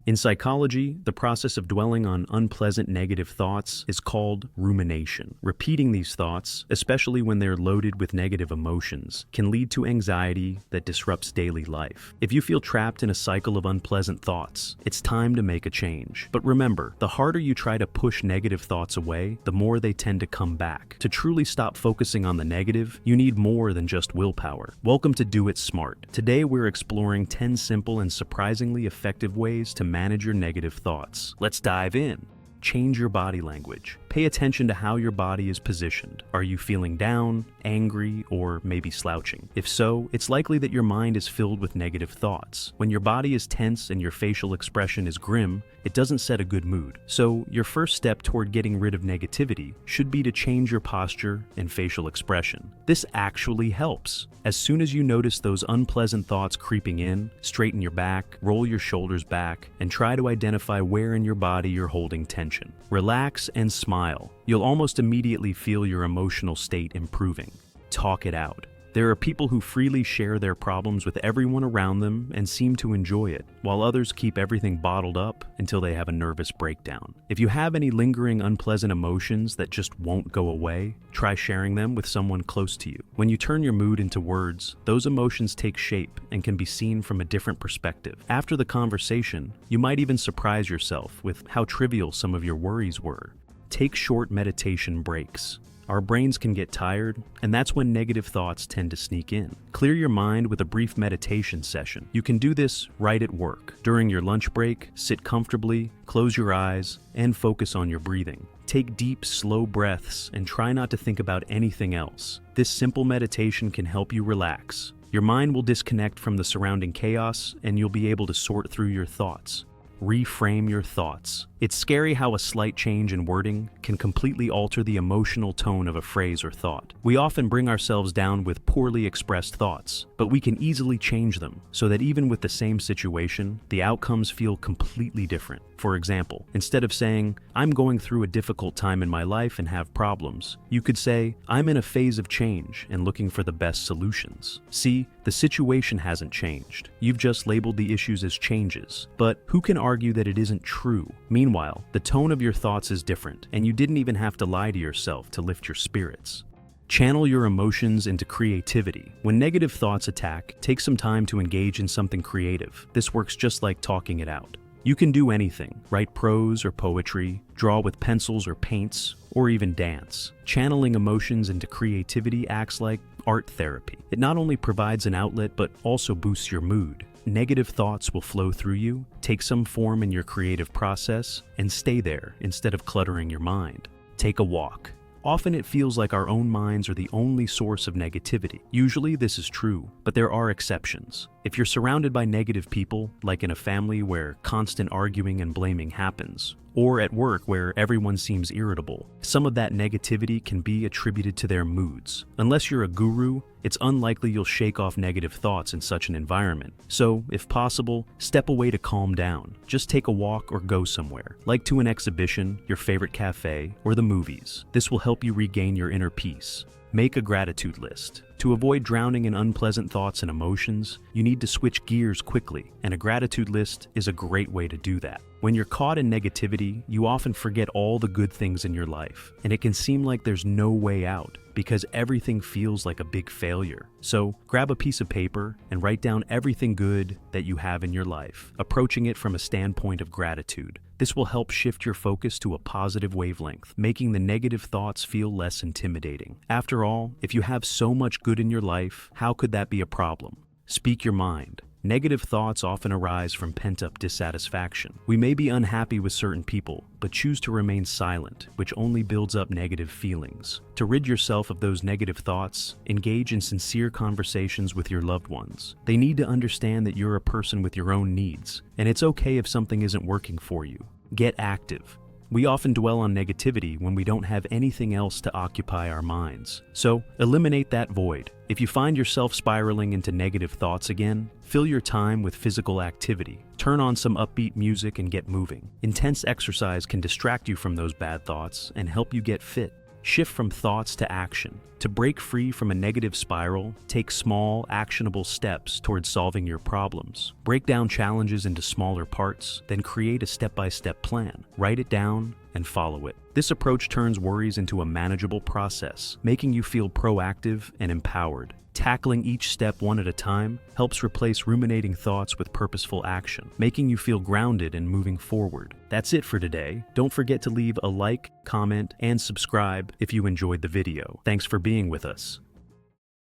In psychology, the process of dwelling on unpleasant negative thoughts is called rumination. Repeating these thoughts, especially when they're loaded with negative emotions, can lead to anxiety that disrupts daily life. If you feel trapped in a cycle of unpleasant thoughts, it's time to make a change. But remember, the harder you try to push negative thoughts away, the more they tend to come back. To truly stop focusing on the negative, you need more than just willpower. Welcome to Do It Smart. Today we're exploring 10 simple and surprisingly effective ways to manage your negative thoughts. Let's dive in. Change your body language. Pay attention to how your body is positioned. Are you feeling down, angry, or maybe slouching? If so, it's likely that your mind is filled with negative thoughts. When your body is tense and your facial expression is grim, it doesn't set a good mood. So, your first step toward getting rid of negativity should be to change your posture and facial expression. This actually helps. As soon as you notice those unpleasant thoughts creeping in, straighten your back, roll your shoulders back, and try to identify where in your body you're holding tension. Relax and smile. You'll almost immediately feel your emotional state improving. Talk it out. There are people who freely share their problems with everyone around them and seem to enjoy it, while others keep everything bottled up until they have a nervous breakdown. If you have any lingering unpleasant emotions that just won't go away, try sharing them with someone close to you. When you turn your mood into words, those emotions take shape and can be seen from a different perspective. After the conversation, you might even surprise yourself with how trivial some of your worries were. Take short meditation breaks. Our brains can get tired, and that's when negative thoughts tend to sneak in. Clear your mind with a brief meditation session. You can do this right at work. During your lunch break, sit comfortably, close your eyes, and focus on your breathing. Take deep, slow breaths and try not to think about anything else. This simple meditation can help you relax. Your mind will disconnect from the surrounding chaos, and you'll be able to sort through your thoughts. Reframe your thoughts. It's scary how a slight change in wording can completely alter the emotional tone of a phrase or thought. We often bring ourselves down with poorly expressed thoughts, but we can easily change them so that even with the same situation, the outcomes feel completely different. For example, instead of saying, "I'm going through a difficult time in my life and have problems," you could say, "I'm in a phase of change and looking for the best solutions." See, the situation hasn't changed. You've just labeled the issues as changes. But who can argue that it isn't true? Meanwhile, the tone of your thoughts is different, and you didn't even have to lie to yourself to lift your spirits. Channel your emotions into creativity. When negative thoughts attack, take some time to engage in something creative. This works just like talking it out. You can do anything, write prose or poetry, draw with pencils or paints, or even dance. Channeling emotions into creativity acts like art therapy. It not only provides an outlet, but also boosts your mood. Negative thoughts will flow through you, take some form in your creative process, and stay there instead of cluttering your mind. Take a walk. Often it feels like our own minds are the only source of negativity. Usually this is true, but there are exceptions. If you're surrounded by negative people, like in a family where constant arguing and blaming happens, or at work where everyone seems irritable, some of that negativity can be attributed to their moods. Unless you're a guru, it's unlikely you'll shake off negative thoughts in such an environment. So, if possible, step away to calm down. Just take a walk or go somewhere, like to an exhibition, your favorite cafe, or the movies. This will help you regain your inner peace. Make a gratitude list. To avoid drowning in unpleasant thoughts and emotions, you need to switch gears quickly, and a gratitude list is a great way to do that. When you're caught in negativity, you often forget all the good things in your life, and it can seem like there's no way out because everything feels like a big failure. So grab a piece of paper and write down everything good that you have in your life, approaching it from a standpoint of gratitude. This will help shift your focus to a positive wavelength, making the negative thoughts feel less intimidating. After all, if you have so much good in your life, how could that be a problem? Speak your mind. Negative thoughts often arise from pent-up dissatisfaction. We may be unhappy with certain people, but choose to remain silent, which only builds up negative feelings. To rid yourself of those negative thoughts, engage in sincere conversations with your loved ones. They need to understand that you're a person with your own needs, and it's okay if something isn't working for you. Get active. We often dwell on negativity when we don't have anything else to occupy our minds. So, eliminate that void. If you find yourself spiraling into negative thoughts again, fill your time with physical activity. Turn on some upbeat music and get moving. Intense exercise can distract you from those bad thoughts and help you get fit. Shift from thoughts to action. To break free from a negative spiral, take small, actionable steps towards solving your problems. Break down challenges into smaller parts, then create a step-by-step plan. Write it down and follow it. This approach turns worries into a manageable process, making you feel proactive and empowered. Tackling each step one at a time helps replace ruminating thoughts with purposeful action, making you feel grounded and moving forward. That's it for today. Don't forget to leave a like, comment, and subscribe if you enjoyed the video. Thanks for being with us.